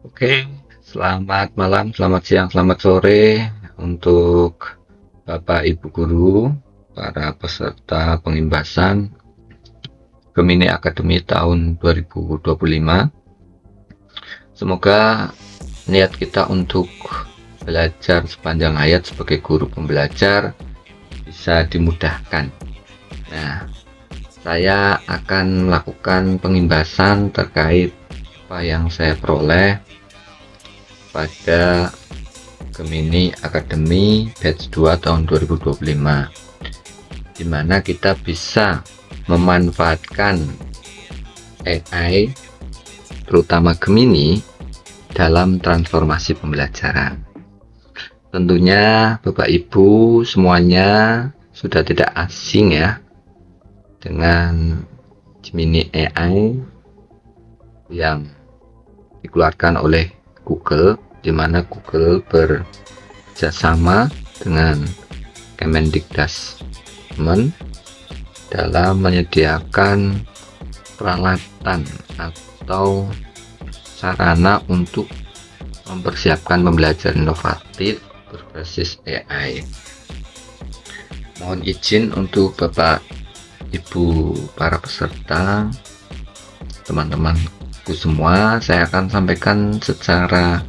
Oke, selamat malam, selamat siang, selamat sore untuk Bapak Ibu guru, para peserta pengimbasan Gemini Academy tahun 2025. Semoga niat kita untuk belajar sepanjang hayat sebagai guru pembelajar bisa dimudahkan. Nah, saya akan melakukan pengimbasan terkait apa yang saya peroleh pada Gemini Academy Batch 2 tahun 2025, di mana kita bisa memanfaatkan AI terutama Gemini dalam transformasi pembelajaran. Tentunya Bapak Ibu semuanya sudah tidak asing ya dengan Gemini AI yang dikeluarkan oleh Google, di mana Google bekerjasama dengan Kemendikbudristek dalam menyediakan peralatan atau sarana untuk mempersiapkan pembelajaran inovatif berbasis AI. Mohon izin untuk Bapak Ibu para peserta, teman-temanku semua, saya akan sampaikan secara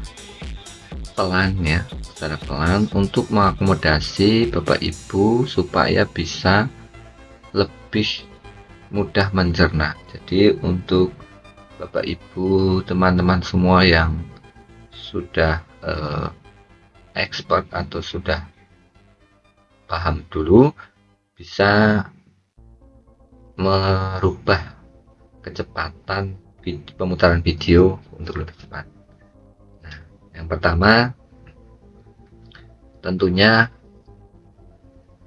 pelan untuk mengakomodasi Bapak Ibu supaya bisa lebih mudah mencerna. Jadi untuk Bapak Ibu, teman-teman semua yang sudah expert atau sudah paham dulu, bisa merubah kecepatan pemutaran video untuk lebih cepat. Nah, yang pertama, tentunya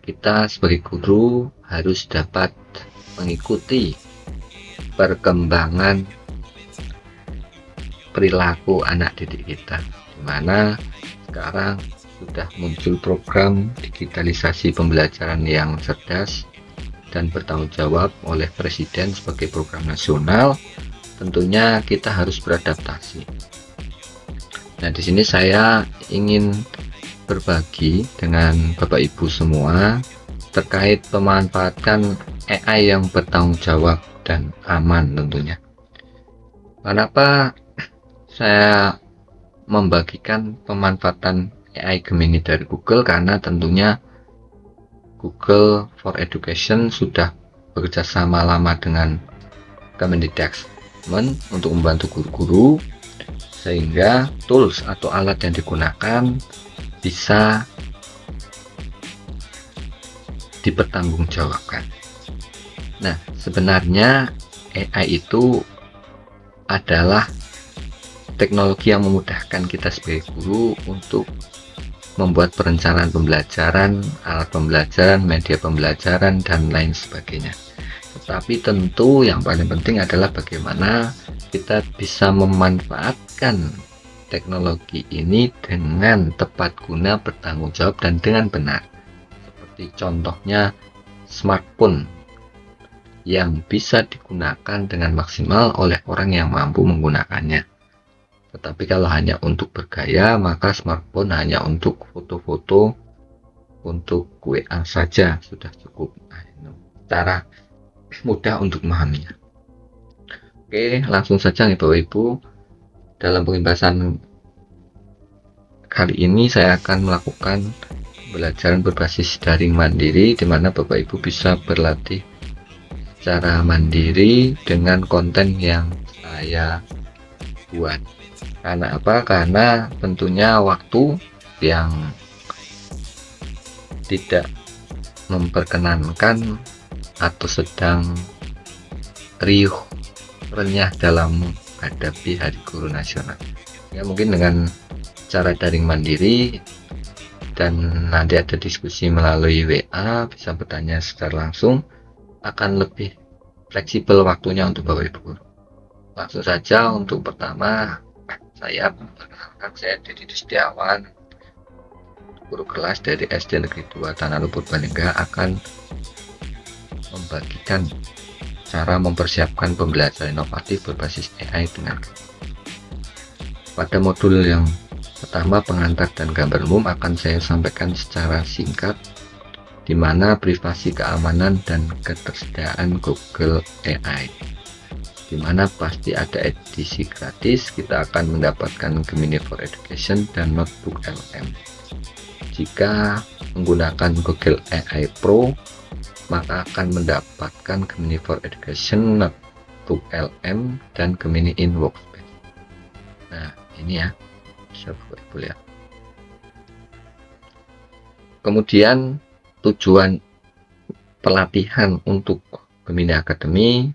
kita sebagai guru harus dapat mengikuti perkembangan perilaku anak didik kita, di mana sekarang sudah muncul program digitalisasi pembelajaran yang cerdas dan bertanggung jawab oleh Presiden sebagai program nasional. Tentunya kita harus beradaptasi. Nah, di sini saya ingin berbagi dengan Bapak Ibu semua terkait pemanfaatan AI yang bertanggung jawab dan aman tentunya. Kenapa saya membagikan pemanfaatan AI Gemini dari Google? Karena tentunya Google for Education sudah bekerja sama lama dengan Kemendikbudristek untuk membantu guru-guru, sehingga tools atau alat yang digunakan bisa dipertanggungjawabkan. Nah, sebenarnya AI itu adalah teknologi yang memudahkan kita sebagai guru untuk membuat perencanaan pembelajaran, alat pembelajaran, media pembelajaran, dan lain sebagainya. Tetapi tentu yang paling penting adalah bagaimana kita bisa memanfaatkan teknologi ini dengan tepat guna, bertanggung jawab, dan dengan benar. Seperti contohnya smartphone yang bisa digunakan dengan maksimal oleh orang yang mampu menggunakannya. Tetapi kalau hanya untuk bergaya, maka smartphone hanya untuk foto-foto, untuk WA saja sudah cukup. Cara mudah untuk memahaminya. Oke, langsung saja nih Bapak Ibu. Dalam pembahasan kali ini saya akan melakukan pembelajaran berbasis daring mandiri, di mana Bapak Ibu bisa berlatih secara mandiri dengan konten yang saya buat. Karena apa? Karena tentunya waktu yang tidak memperkenankan atau sedang riuh renyah dalam menghadapi Hari Guru Nasional. Ya, mungkin dengan cara daring mandiri dan nanti ada diskusi melalui WA, bisa bertanya secara langsung, akan lebih fleksibel waktunya untuk Bapak Ibu guru. Langsung saja untuk pertama, saya perkenalkan, saya Dedi Setiawan, guru kelas dari SD Negeri 2 Tanah Luhur Purbalingga, akan membagikan cara mempersiapkan pembelajaran inovatif berbasis AI dengan Pada modul yang pertama, pengantar dan gambar umum, akan saya sampaikan secara singkat di mana privasi, keamanan, dan ketersediaan Google AI. Di mana pasti ada edisi gratis, kita akan mendapatkan Gemini for Education dan Notebook LM. Jika menggunakan Google AI Pro, maka akan mendapatkan Gemini for Education, Notebook LM, dan Gemini in Workspace. Nah, ini ya, bisa Bapak Ibu lihat. Kemudian tujuan pelatihan untuk Gemini Academy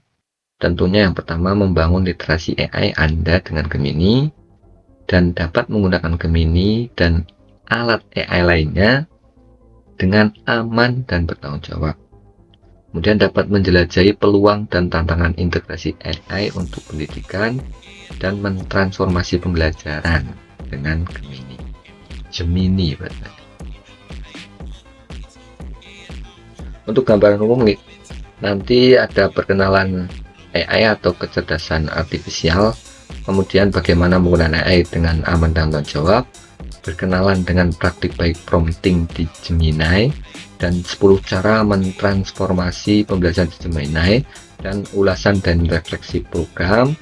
tentunya yang pertama membangun literasi AI Anda dengan Gemini dan dapat menggunakan Gemini dan alat AI lainnya dengan aman dan bertanggung jawab. Kemudian dapat menjelajahi peluang dan tantangan integrasi AI untuk pendidikan dan mentransformasi pembelajaran dengan Gemini. Gemini berarti. Untuk gambaran umum nih, nanti ada perkenalan AI atau kecerdasan artifisial, kemudian bagaimana menggunakan AI dengan aman dan tanggung jawab, berkenalan dengan praktik baik prompting di Gemini, dan 10 cara mentransformasi pembelajaran di Gemini, dan ulasan dan refleksi program,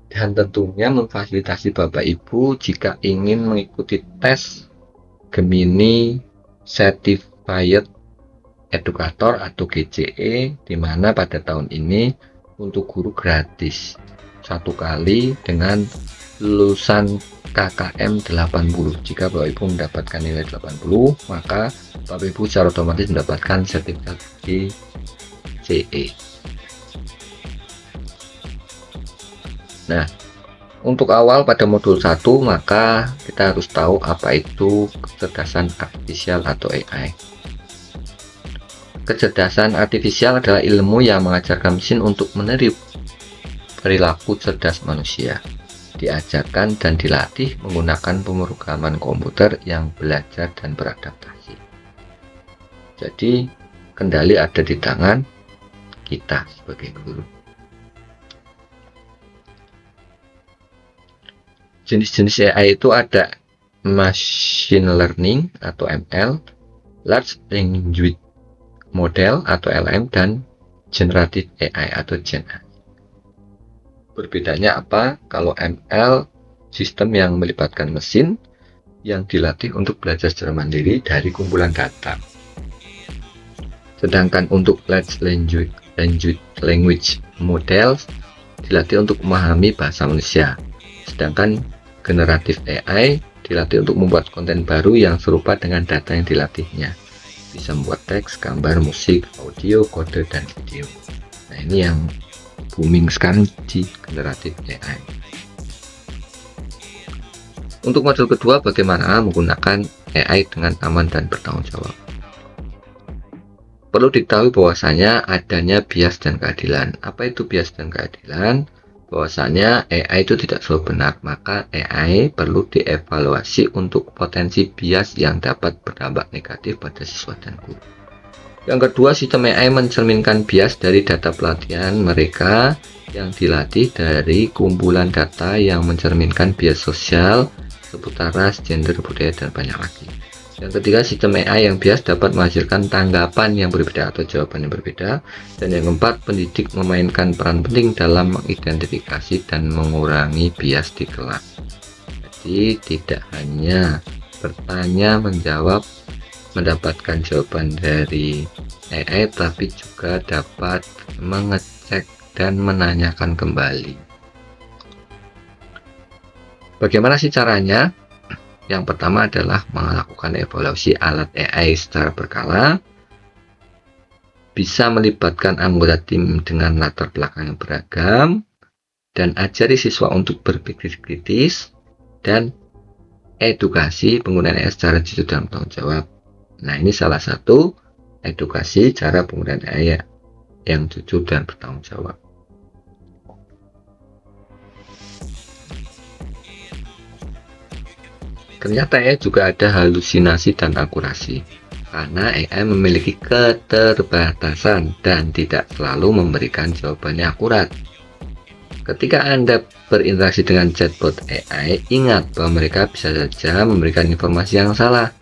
dan tentunya memfasilitasi Bapak Ibu jika ingin mengikuti tes Gemini Certified Educator atau GCE, di mana pada tahun ini untuk guru gratis 1 kali dengan lulusan KKM 80. Jika Bapak Ibu mendapatkan nilai 80, maka Bapak Ibu secara otomatis mendapatkan sertifikat GCE. Nah, untuk awal pada modul 1, maka kita harus tahu apa itu kecerdasan artifisial atau AI. Kecerdasan artifisial adalah ilmu yang mengajarkan mesin untuk meniru perilaku cerdas manusia. Diajarkan dan dilatih menggunakan pemrograman komputer yang belajar dan beradaptasi. Jadi, kendali ada di tangan kita sebagai guru. Jenis-jenis AI itu ada machine learning atau ML, large language model atau LM, dan generative AI atau Gen AI. Berbedanya apa? Kalau ML, sistem yang melibatkan mesin yang dilatih untuk belajar secara mandiri dari kumpulan data. Sedangkan untuk large language models dilatih untuk memahami bahasa manusia. Sedangkan generative AI dilatih untuk membuat konten baru yang serupa dengan data yang dilatihnya. Bisa membuat teks, gambar, musik, audio, kode, dan video. Nah, ini yang booming sekarang di generatif AI. Untuk modul kedua, bagaimana menggunakan AI dengan aman dan bertanggung jawab. Perlu diketahui bahwasanya adanya bias dan keadilan. Apa itu bias dan keadilan? Bahwasanya AI itu tidak selalu benar, maka AI perlu dievaluasi untuk potensi bias yang dapat berdampak negatif pada siswa dan guru. Yang kedua, sistem AI mencerminkan bias dari data pelatihan mereka yang dilatih dari kumpulan data yang mencerminkan bias sosial seputar ras, gender, budaya, dan banyak lagi. Yang ketiga, sistem AI yang bias dapat menghasilkan tanggapan yang berbeda atau jawaban yang berbeda. Dan yang keempat, pendidik memainkan peran penting dalam mengidentifikasi dan mengurangi bias di kelas. Jadi tidak hanya bertanya, menjawab, mendapatkan jawaban dari AI, tapi juga dapat mengecek dan menanyakan kembali. Bagaimana sih caranya? Yang pertama adalah melakukan evaluasi alat AI secara berkala, bisa melibatkan anggota tim dengan latar belakang yang beragam, dan ajari siswa untuk berpikir kritis, dan edukasi penggunaan AI secara jujur dan bertanggung jawab. Nah, ini salah satu edukasi cara penggunaan AI yang jujur dan bertanggung jawab. Ternyata AI juga ada halusinasi dan akurasi, karena AI memiliki keterbatasan dan tidak selalu memberikan jawabannya akurat. Ketika Anda berinteraksi dengan chatbot AI, ingat bahwa mereka bisa saja memberikan informasi yang salah,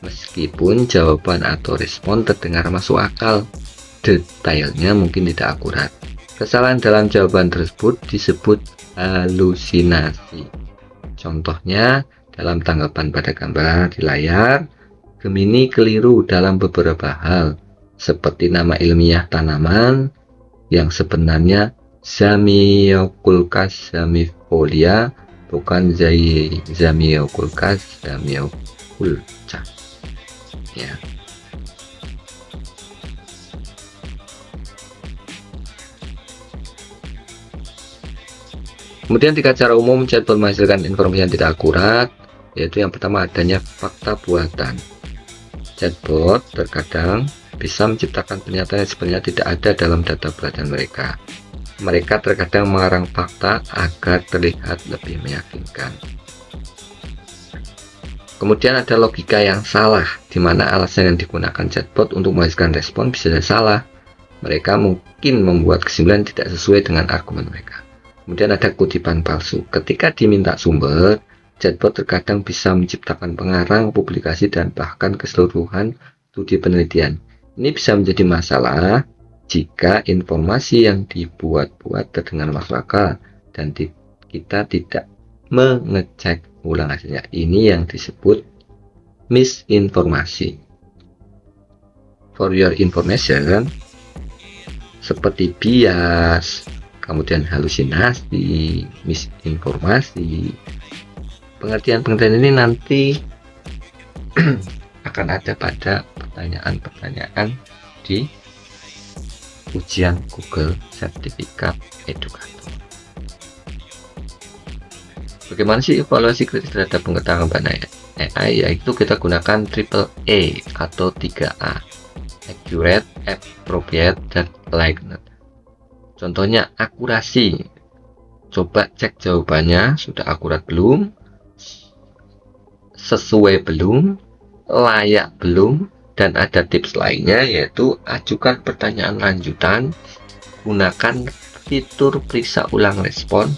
meskipun jawaban atau respon terdengar masuk akal. Detailnya mungkin tidak akurat. Kesalahan dalam jawaban tersebut disebut halusinasi. Contohnya, dalam tanggapan pada gambar di layar, Gemini keliru dalam beberapa hal, seperti nama ilmiah tanaman yang sebenarnya Zamioculcas zamiifolia, bukan Zamioculcas zamioculca. Ya. Kemudian 3 cara umum chatbot menghasilkan informasi yang tidak akurat, yaitu yang pertama adanya fakta buatan. Chatbot terkadang bisa menciptakan pernyataan yang sebenarnya tidak ada dalam data belajar mereka. Mereka terkadang mengarang fakta agar terlihat lebih meyakinkan. Kemudian ada logika yang salah, di mana alasan yang digunakan chatbot untuk menghasilkan respon bisa salah. Mereka mungkin membuat kesimpulan tidak sesuai dengan argumen mereka. Kemudian ada kutipan palsu. Ketika diminta sumber, chatbot terkadang bisa menciptakan pengarang, publikasi, dan bahkan keseluruhan studi penelitian. Ini bisa menjadi masalah jika informasi yang dibuat-buat terdengar masuk akal dan kita tidak mengecek ulang hasilnya. Ini yang disebut misinformasi. For your information, seperti bias, kemudian halusinasi, misinformasi, pengertian-pengertian ini nanti akan ada pada pertanyaan-pertanyaan di ujian Google Sertifikat Edukator. Bagaimana sih evaluasi kritis terhadap pengetahuan AI? Yaitu kita gunakan triple A atau 3A, accurate, appropriate, dan aligned. Contohnya akurasi. Coba cek jawabannya sudah akurat belum, sesuai belum, layak belum, dan ada tips lainnya yaitu ajukan pertanyaan lanjutan, gunakan fitur periksa ulang respon,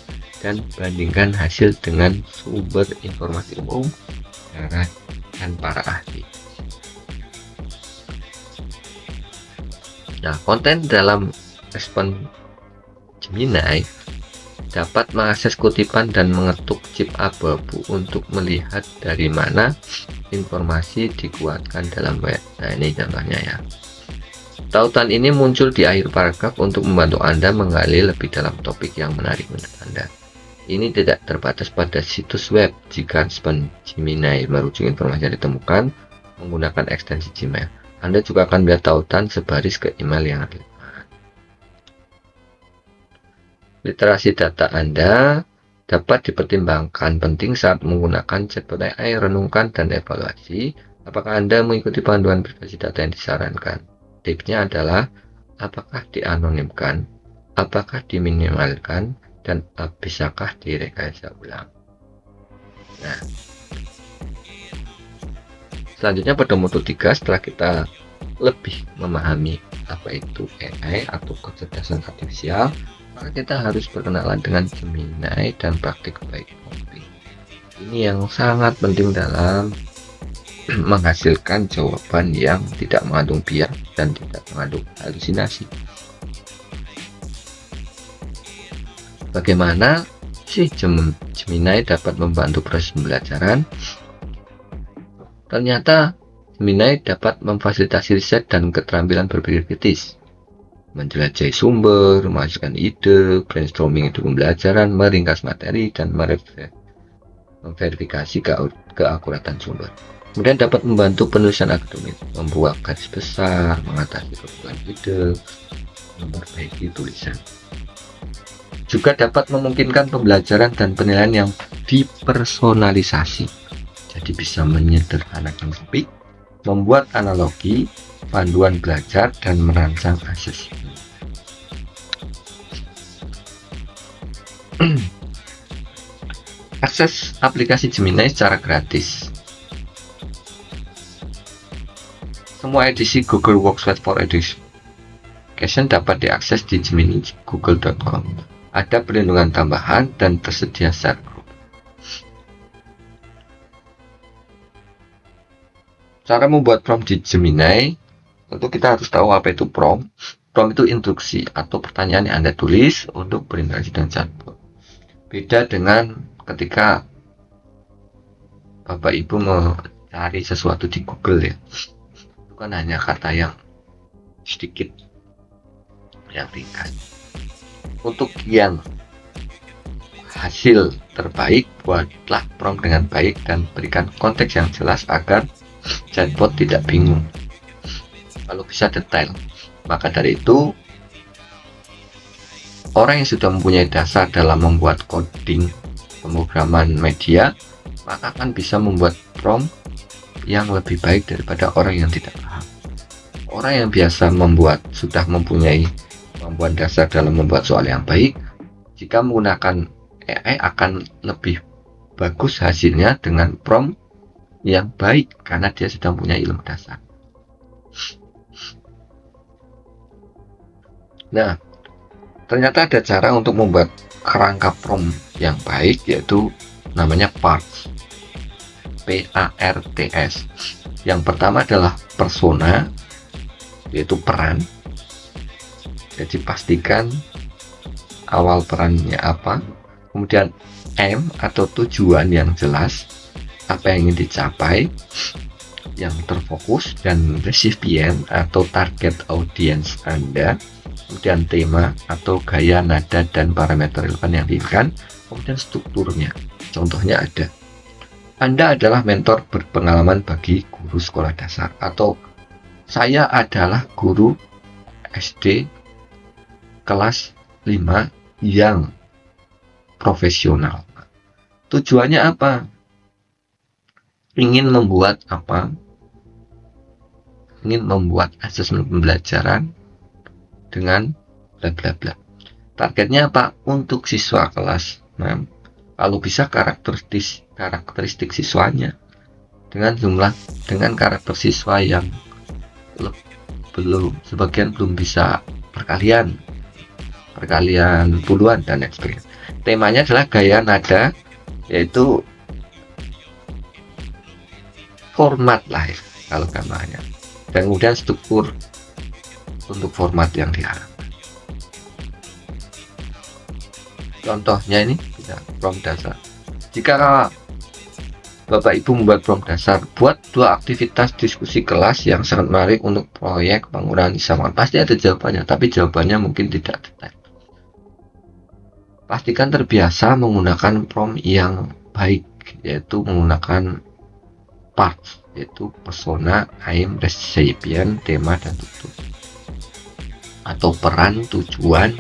dan bandingkan hasil dengan sumber informasi umum dan para ahli. Nah, konten dalam respon Gemini dapat mengakses kutipan dan mengetuk chip abu-abu untuk melihat dari mana informasi dikuatkan dalam web. Nah, ini contohnya ya. Tautan ini muncul di akhir paragraf untuk membantu Anda menggali lebih dalam topik yang menarik menurut Anda. Ini tidak terbatas pada situs web. Jika respon Gemini merujuk informasi yang ditemukan menggunakan ekstensi Gmail, Anda juga akan melihat tautan sebaris ke email yang ada. Literasi data Anda dapat dipertimbangkan penting saat menggunakan chatbot AI. Renungkan dan evaluasi apakah Anda mengikuti panduan privasi data yang disarankan. Tipsnya adalah apakah dianonimkan, apakah diminimalkan, dan bisakah direkayasa ulang. Nah, selanjutnya pada modul 3, setelah kita lebih memahami apa itu AI atau kecerdasan artifisial, maka kita harus berkenalan dengan Gemini dan praktik baik copy. Ini yang sangat penting dalam menghasilkan jawaban yang tidak mengandung bias dan tidak mengandung halusinasi. Bagaimana sih Gemini dapat membantu proses pembelajaran? Ternyata Gemini dapat memfasilitasi riset dan keterampilan berpikir kritis, menjelajahi sumber, menghasilkan ide, brainstorming ide pembelajaran, meringkas materi, dan memverifikasi keakuratan sumber. Kemudian dapat membantu penulisan akademis, membuat garis besar, mengatasi kekurangan ide, memperbaiki tulisan. Juga dapat memungkinkan pembelajaran dan penilaian yang dipersonalisasi. Jadi bisa menyederhanakan topik, membuat analogi, panduan belajar, dan merancang asesmen. Akses aplikasi Gemini secara gratis. Semua edisi Google Workspace for Education dapat diakses di gemini google.com. ada perlindungan tambahan, dan tersedia share group. Cara membuat prompt di Gemini, tentu kita harus tahu apa itu prompt. Prompt itu instruksi atau pertanyaan yang Anda tulis untuk berinteraksi dengan chatbot. Beda dengan ketika Bapak Ibu mencari sesuatu di Google ya. Itu kan hanya kata yang sedikit, yang ringkas. Untuk yang hasil terbaik, buatlah prompt dengan baik dan berikan konteks yang jelas agar chatbot tidak bingung. Kalau bisa detail. Maka dari itu, orang yang sudah mempunyai dasar dalam membuat coding pemrograman media, maka akan bisa membuat prompt yang lebih baik daripada orang yang tidak paham. Orang yang biasa sudah mempunyai kemampuan dasar dalam membuat soal yang baik, jika menggunakan AI akan lebih bagus hasilnya dengan prompt yang baik karena dia sudah punya ilmu dasar. Nah, ternyata ada cara untuk membuat kerangka prompt yang baik, yaitu namanya parts. P-A-R-T-S. Yang pertama adalah persona, yaitu peran. Jadi pastikan awal perannya apa. Kemudian aim atau tujuan yang jelas, apa yang ingin dicapai, yang terfokus, dan recipient atau target audience Anda. Kemudian tema atau gaya, nada, dan parameter relevan yang diinginkan. Kemudian strukturnya, contohnya ada. Anda adalah mentor berpengalaman bagi guru sekolah dasar, atau saya adalah guru SD kelas 5 yang profesional. Tujuannya apa? Ingin membuat apa? Ingin membuat asesmen pembelajaran dengan bla bla bla. Targetnya apa? Untuk siswa kelas 6. Kalau bisa karakteristik siswanya dengan karakter siswa yang sebagian belum bisa perkalian puluhan dan lain sebagainya. Temanya adalah gaya, nada, yaitu format lah ya, kalau gambarnya, dan kemudian struktur untuk format yang diharapkan. Contohnya ini bisa prompt dasar. Jika Bapak Ibu membuat prompt dasar, buat 2 aktivitas diskusi kelas yang sangat menarik untuk proyek pengurangan kesamaan. Pasti ada jawabannya, tapi jawabannya mungkin tidak detail. Pastikan terbiasa menggunakan prompt yang baik, yaitu menggunakan parts, yaitu persona, aim, recipient, tema, dan struktur. Atau peran, tujuan,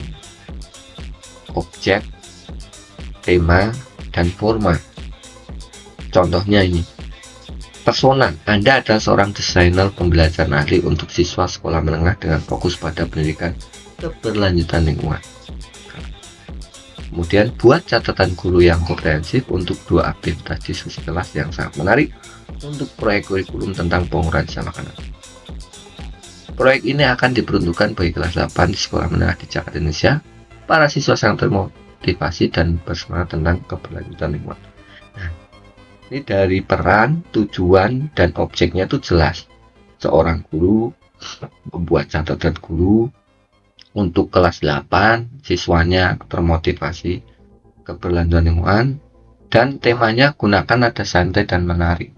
objek, tema, dan format. Contohnya ini. Persona, Anda adalah seorang desainer pembelajaran ahli untuk siswa sekolah menengah dengan fokus pada pendidikan keberlanjutan lingkungan. Kemudian buat catatan guru yang komprehensif untuk 2 aktivitas diskusi kelas yang sangat menarik untuk proyek kurikulum tentang pengurangan sisa makanan. Proyek ini akan diperuntukkan bagi kelas 8 di sekolah menengah di Jakarta, Indonesia. Para siswa sangat termotivasi dan bersemangat tentang keberlanjutan lingkungan. Nah, ini dari peran, tujuan, dan objeknya itu jelas. Seorang guru membuat catatan guru untuk kelas 8, siswanya termotivasi, keberlanjutan lingkungan, dan temanya gunakan nada santai dan menarik.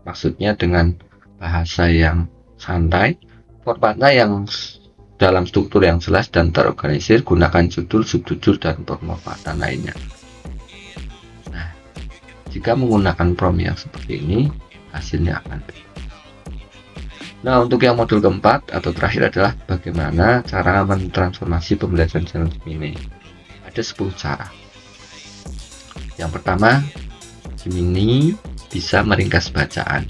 Maksudnya dengan bahasa yang santai, formatnya yang dalam struktur yang jelas dan terorganisir, gunakan judul, subjudul, dan pemanfaatan lainnya. Nah, jika menggunakan prompt yang seperti ini, hasilnya akan beda. Nah, untuk yang modul keempat atau terakhir adalah bagaimana cara mentransformasi pembelajaran channel Gemini. Ada 10 cara. Yang pertama, Gemini bisa meringkas bacaan.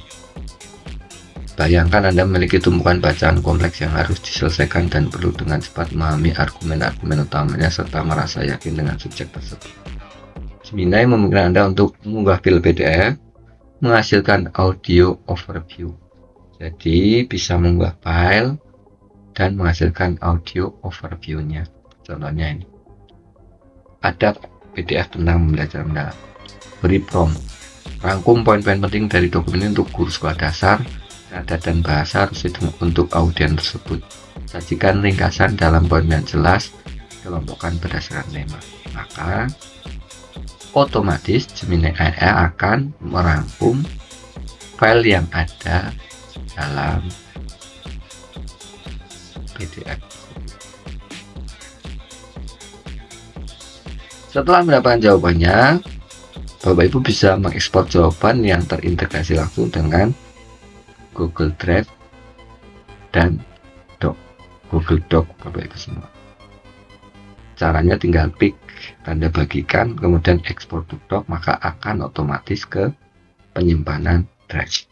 Bayangkan Anda memiliki tumpukan bacaan kompleks yang harus diselesaikan dan perlu dengan cepat memahami argumen-argumen utamanya serta merasa yakin dengan subjek tersebut. Gemini memungkinkan Anda untuk mengunggah file PDF, menghasilkan audio overview. Jadi bisa mengunggah file dan menghasilkan audio overview-nya. Contohnya ini. ada PDF tentang pembelajaran mendalam. Beri prompt, rangkum poin-poin penting dari dokumen ini untuk guru sekolah dasar, nada dan bahasa harus untuk audien tersebut. Sajikan ringkasan dalam poin yang jelas, kelompokkan berdasarkan tema. Maka otomatis Gemini AI akan merangkum file yang ada dalam PDF. Setelah mendapatkan jawabannya, Bapak Ibu bisa mengekspor jawaban yang terintegrasi langsung dengan Google Drive dan Google Doc Bapak Ibu semua. Caranya tinggal klik tanda bagikan, kemudian ekspor to doc, maka akan otomatis ke penyimpanan Drive.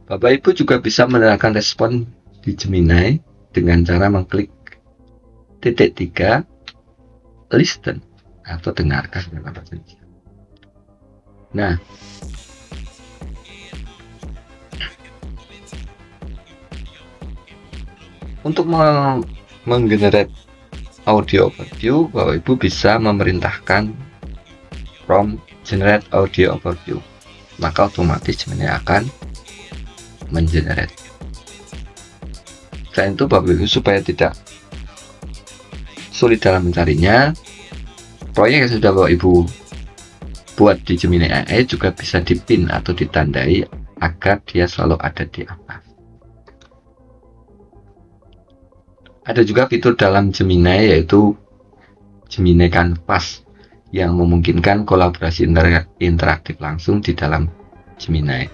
Bapak Ibu juga bisa menerangkan respon di Gemini dengan cara mengklik titik 3 listen atau dengarkan apa saja. Nah, untuk menggenerate audio overview, Bapak Ibu bisa memerintahkan prompt generate audio overview, maka otomatis Gemini akan mengenerate. Selain itu, Bapak Ibu supaya tidak sulit dalam mencarinya, proyek yang sudah Bapak Ibu buat di Gemini AI juga bisa dipin atau ditandai agar dia selalu ada di atas. Ada juga fitur dalam Gemini yaitu Gemini Canvas yang memungkinkan kolaborasi interaktif langsung di dalam Gemini,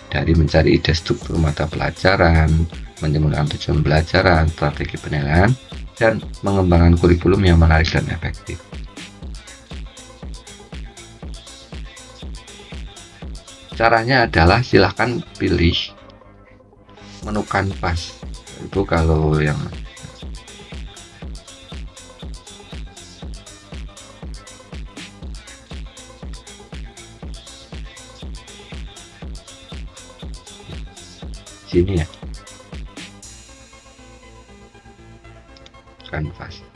dari mencari ide struktur mata pelajaran, menyemunkan tujuan pelajaran, strategi penilaian, dan mengembangkan kurikulum yang menarik dan efektif. Caranya adalah silahkan pilih menu Canvas. Itu kalau yang sini ya, Canvas.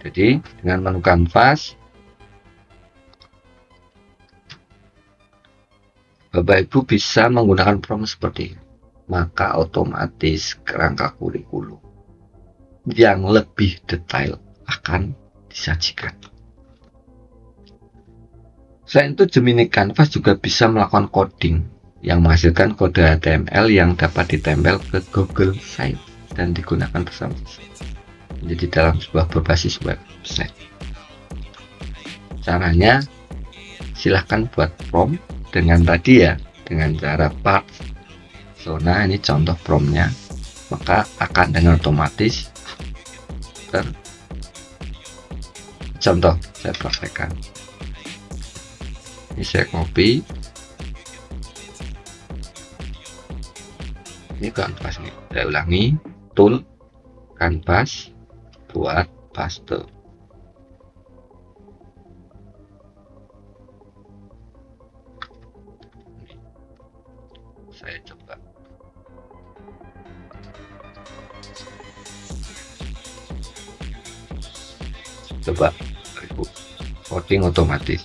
Jadi dengan menu Canvas, Bapak Ibu bisa menggunakan prompt seperti ini, maka otomatis kerangka kurikulum yang lebih detail akan disajikan. Selain itu, Gemini Canvas juga bisa melakukan coding yang menghasilkan kode HTML yang dapat ditempel ke Google Sites dan digunakan bersama menjadi dalam sebuah berbasis website. Caranya silahkan buat prompt dengan tadi ya, dengan cara part zona. Ini contoh promptnya, maka akan dengan otomatis contoh saya praktekkan. Ini saya copy, ini Canvas nih, saya ulangi, tool Canvas buat paste. Saya coba. Coding otomatis.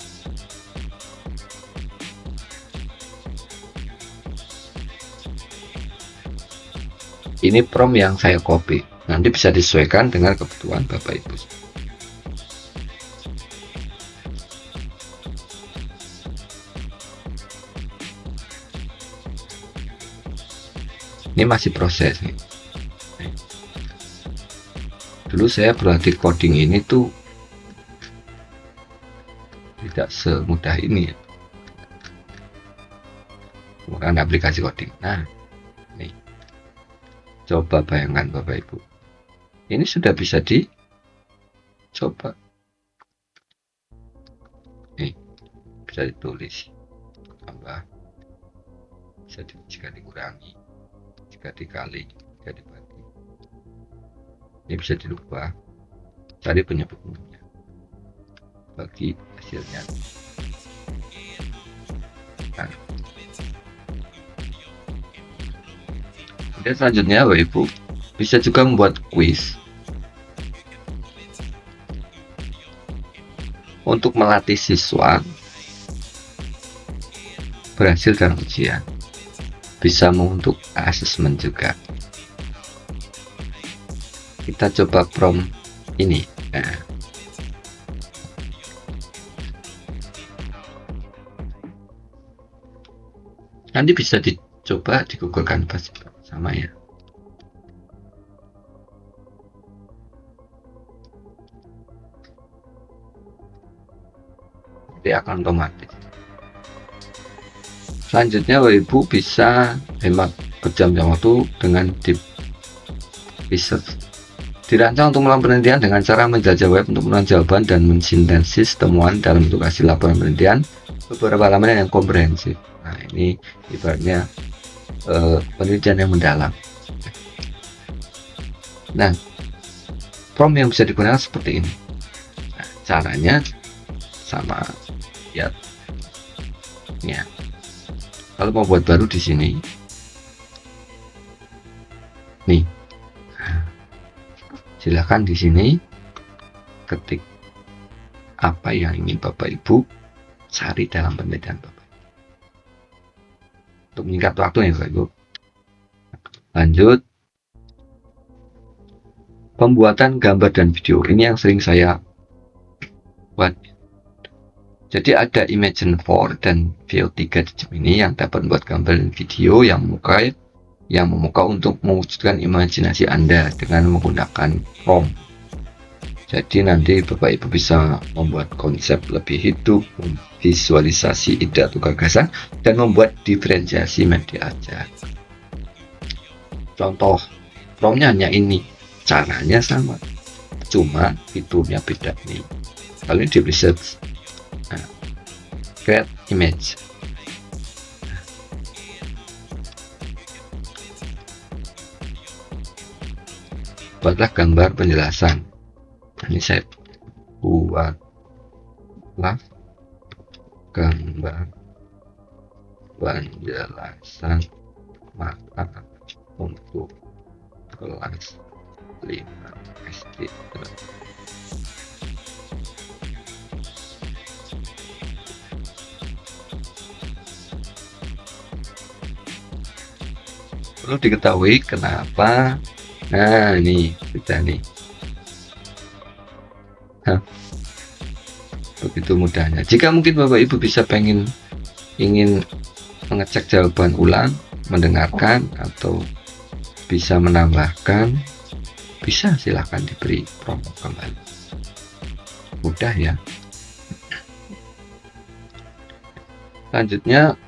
Ini prompt yang saya copy. Nanti bisa disesuaikan dengan kebutuhan Bapak Ibu. Ini masih proses nih. Dulu saya berlatih coding ini tuh tidak semudah ini ya, menggunakan aplikasi coding. Nah, nih, coba bayangkan Bapak Ibu, ini sudah bisa dicoba. Nih, bisa ditulis, tambah, jika dikurangi, jika dikali, jika dibagi. Ini bisa dirubah, cari penyebabnya, bagi hasilnya. Nah, Dan selanjutnya Bapak Ibu bisa juga membuat kuis untuk melatih siswa berhasil dalam ujian. Bisa untuk asesmen juga. Kita coba prompt ini. Nah, nanti bisa dicoba di Google Canvas sama ya. Dia akan otomatis. Selanjutnya Bapak Ibu bisa hemat berjam-jam waktu dengan deep research. Dirancang untuk melakukan penelitian dengan cara menjelajah web untuk menemukan jawaban dan mensintesis temuan dalam bentuk hasil laporan penelitian beberapa halaman yang komprehensif. Nah, ini ibaratnya penelitian yang mendalam. Nah, prompt yang bisa digunakan seperti ini. Nah, caranya sama ya. Kalau mau buat baru di sini, nih, silakan di sini ketik apa yang ingin Bapak Ibu cari dalam penelitian Bapak. Untuk menyingkat waktu ya Bapak Ibu. Lanjut, pembuatan gambar dan video ini yang sering saya buat. Jadi ada Imagen 4 dan VO3 di Gemini yang dapat membuat gambar dan video yang memukau untuk mewujudkan imajinasi Anda dengan menggunakan prompt. Jadi nanti Bapak Ibu bisa membuat konsep lebih hidup, visualisasi ide atau gagasan, dan membuat diferensiasi media aja. Contoh promptnya hanya ini, caranya sama, cuma fiturnya beda nih. Kalau ini di research, nah, create image. Buatlah gambar penjelasan. Ini saya buatlah gambar penjelasan mata untuk kelas 5 SD. Perlu diketahui kenapa. Nah, ini kita nih. Begitu mudahnya. Jika mungkin Bapak Ibu bisa ingin mengecek jawaban ulang, mendengarkan atau bisa menambahkan, bisa silahkan diberi prompt kembali. Mudah ya. Selanjutnya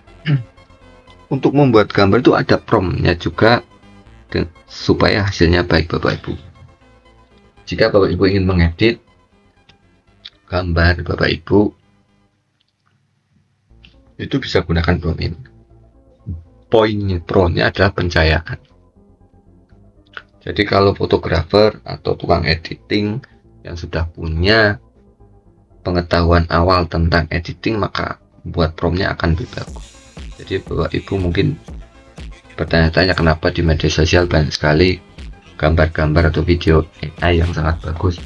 untuk membuat gambar itu ada promptnya juga supaya hasilnya baik Bapak Ibu. Jika Bapak Ibu ingin mengedit gambar Bapak Ibu, itu bisa gunakan prompt ini. Poinnya adalah pencahayaan. Jadi kalau fotografer atau tukang editing yang sudah punya pengetahuan awal tentang editing, maka buat promptnya akan lebih bagus. Jadi Bapak Ibu mungkin bertanya-tanya kenapa di media sosial banyak sekali gambar-gambar atau video AI yang sangat bagus.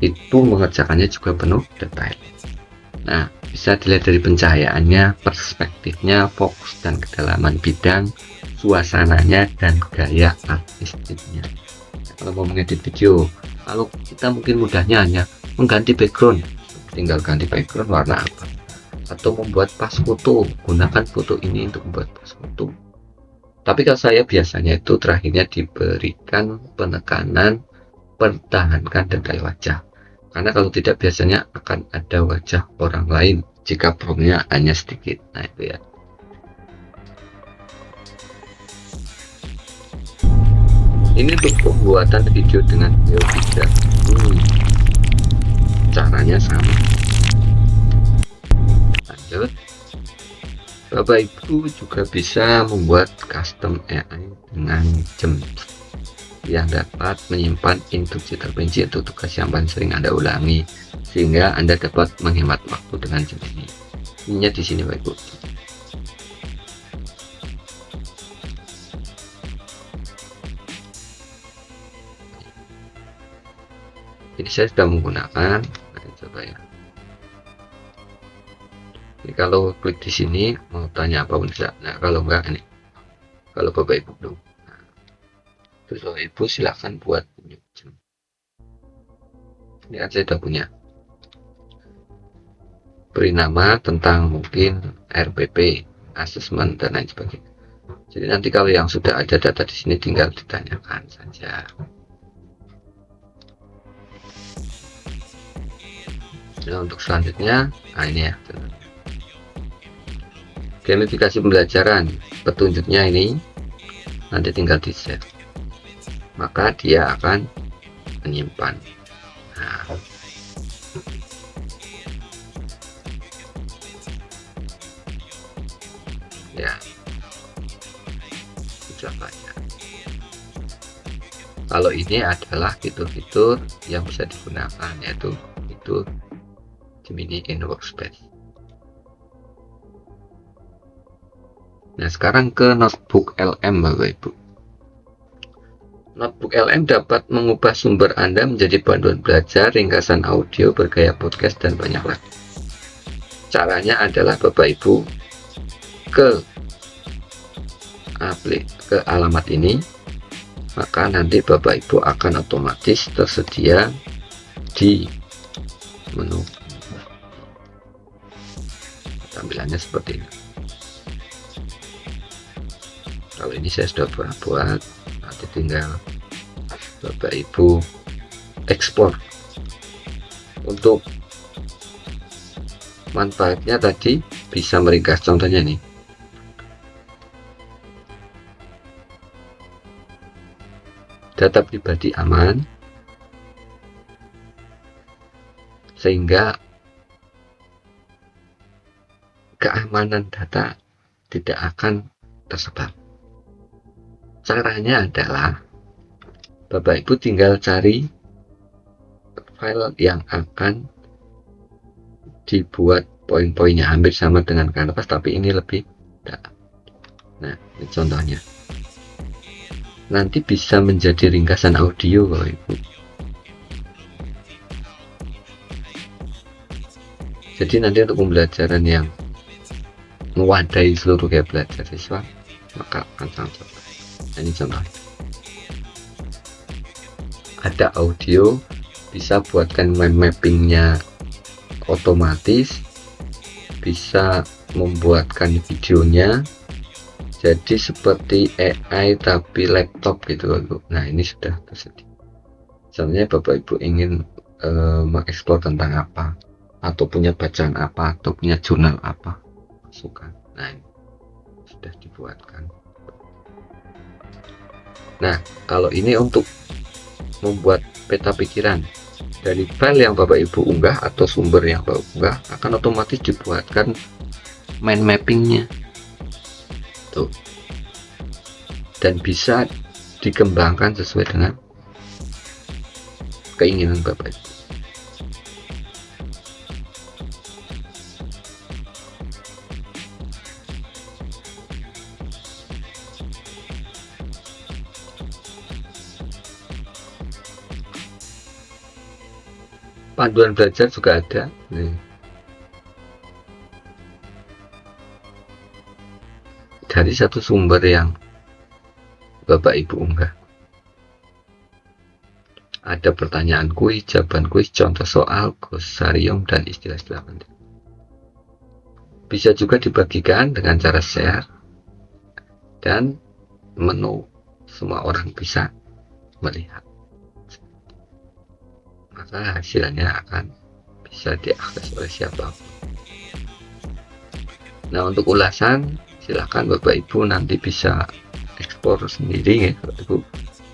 Itu mengerjakannya juga penuh detail. Nah, bisa dilihat dari pencahayaannya, perspektifnya, fokus dan kedalaman bidang, suasananya, dan gaya artistiknya. Kalau mau mengedit video, kalau kita mungkin mudahnya hanya mengganti background, tinggal ganti background warna apa, atau membuat pas foto, gunakan foto ini untuk membuat pas foto. Tapi kalau saya biasanya itu terakhirnya diberikan penekanan pertahankan detail wajah, karena kalau tidak biasanya akan ada wajah orang lain jika promptnya hanya sedikit. Nah itu ya. Ini untuk pembuatan video dengan VO3. Caranya sama. Lanjut, Bapak Ibu juga bisa membuat custom AI dengan jam yang dapat menyimpan instruksi terperinci untuk tugas yang paling sering Anda ulangi, sehingga Anda dapat menghemat waktu dengan jam ini. Ininya di sini Bapak Ibu. Ini saya sudah menggunakan. Coba ya. Ini kalau klik di sini mau tanya apapun bisa. Nah kalau enggak ini, kalau Bapak Ibu belum, nah, terus Bapak Ibu silakan buat new jam. Ini kan saya sudah punya. Beri nama tentang mungkin RPP, assessment dan lain sebagainya. Jadi nanti kalau yang sudah ada data di sini tinggal ditanyakan saja. Nah untuk selanjutnya, nah ini ya. Gamifikasi pembelajaran, petunjuknya ini nanti tinggal di save, maka dia akan menyimpan. Nah, ya contohnya. Kalau ini adalah fitur-fitur yang bisa digunakan, yaitu fitur Gemini in Workspace. Nah sekarang ke notebook LM Bapak Ibu. Notebook LM dapat mengubah sumber Anda menjadi panduan belajar, ringkasan audio, bergaya podcast, dan banyak lagi. Caranya adalah Bapak Ibu ke alamat ini, maka nanti Bapak Ibu akan otomatis tersedia di menu. Tampilannya seperti ini. Kalau ini saya sudah buat, nanti tinggal Bapak Ibu ekspor. Untuk manfaatnya tadi bisa meringkas, contohnya nih. Data pribadi aman, sehingga keamanan data tidak akan tersebar. Caranya adalah Bapak Ibu tinggal cari file yang akan dibuat poin-poinnya hampir sama dengan Canvas, tapi ini lebih dalam. Nah ini contohnya. Nanti bisa menjadi ringkasan audio Bapak Ibu. Jadi nanti untuk pembelajaran yang mewadahi seluruh gaya belajar siswa, maka akan sangat cepat. Nah, ini contohnya. Ada audio, bisa buatkan mind mappingnya otomatis, bisa membuatkan videonya jadi seperti AI tapi laptop gitu Bapak. Nah ini sudah tersedia. Misalnya Bapak Ibu ingin mengeksplor tentang apa, atau punya bacaan apa, atau punya jurnal apa, masukkan. Nah ini sudah dibuatkan. Nah kalau ini untuk membuat peta pikiran, dari file yang Bapak Ibu unggah atau sumber yang Bapak unggah akan otomatis dibuatkan mind mappingnya tuh, dan bisa dikembangkan sesuai dengan keinginan Bapak Ibu. Panduan belajar juga ada nih. Dari satu sumber yang Bapak Ibu unggah. Ada pertanyaan kuis, jawaban kuis, contoh soal, glosarium, dan istilah-istilah penting. Bisa juga dibagikan dengan cara share, dan menu semua orang bisa melihat, maka hasilnya akan bisa diakses oleh siapapun. Nah untuk ulasan silakan Bapak Ibu nanti bisa ekspor sendiri ya Bapak Ibu,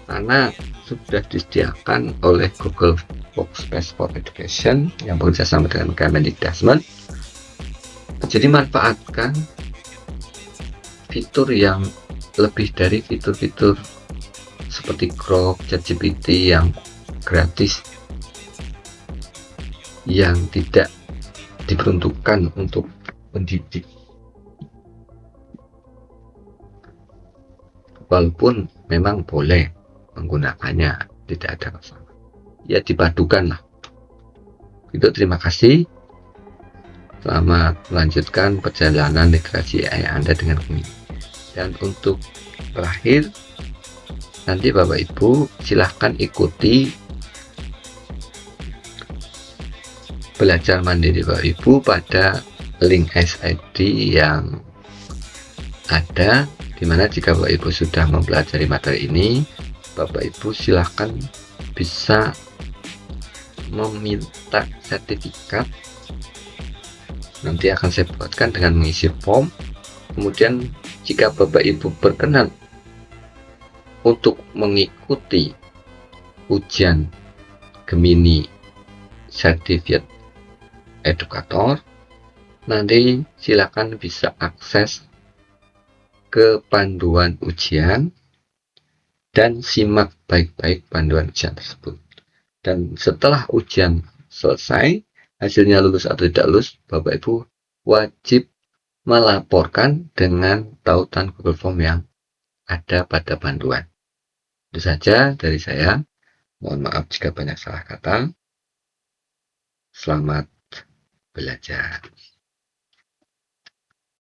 karena sudah disediakan oleh Google Workspace for Education yang bekerjasama dengan Kemendikbud. Jadi manfaatkan fitur yang lebih dari fitur-fitur seperti Grok, ChatGPT yang gratis, yang tidak diperuntukkan untuk mendidik. Walaupun memang boleh menggunakannya, tidak ada masalah. ya dipadukan lah. Itu terima kasih. Selamat melanjutkan perjalanan literasi AI Anda dengan kami. Dan untuk terakhir, nanti Bapak Ibu silahkan ikuti belajar mandiri Bapak Ibu pada link SID yang ada, dimana jika Bapak Ibu sudah mempelajari materi ini, Bapak Ibu silahkan bisa meminta sertifikat. Nanti akan saya buatkan dengan mengisi form. Kemudian jika Bapak Ibu berkenan untuk mengikuti ujian Gemini Certificate Educator, nanti silakan bisa akses ke panduan ujian dan simak baik-baik panduan ujian tersebut. Dan setelah ujian selesai, hasilnya lulus atau tidak lulus, Bapak Ibu wajib melaporkan dengan tautan Google Form yang ada pada panduan. Itu saja dari saya. Mohon maaf jika banyak salah kata. Selamat belajar.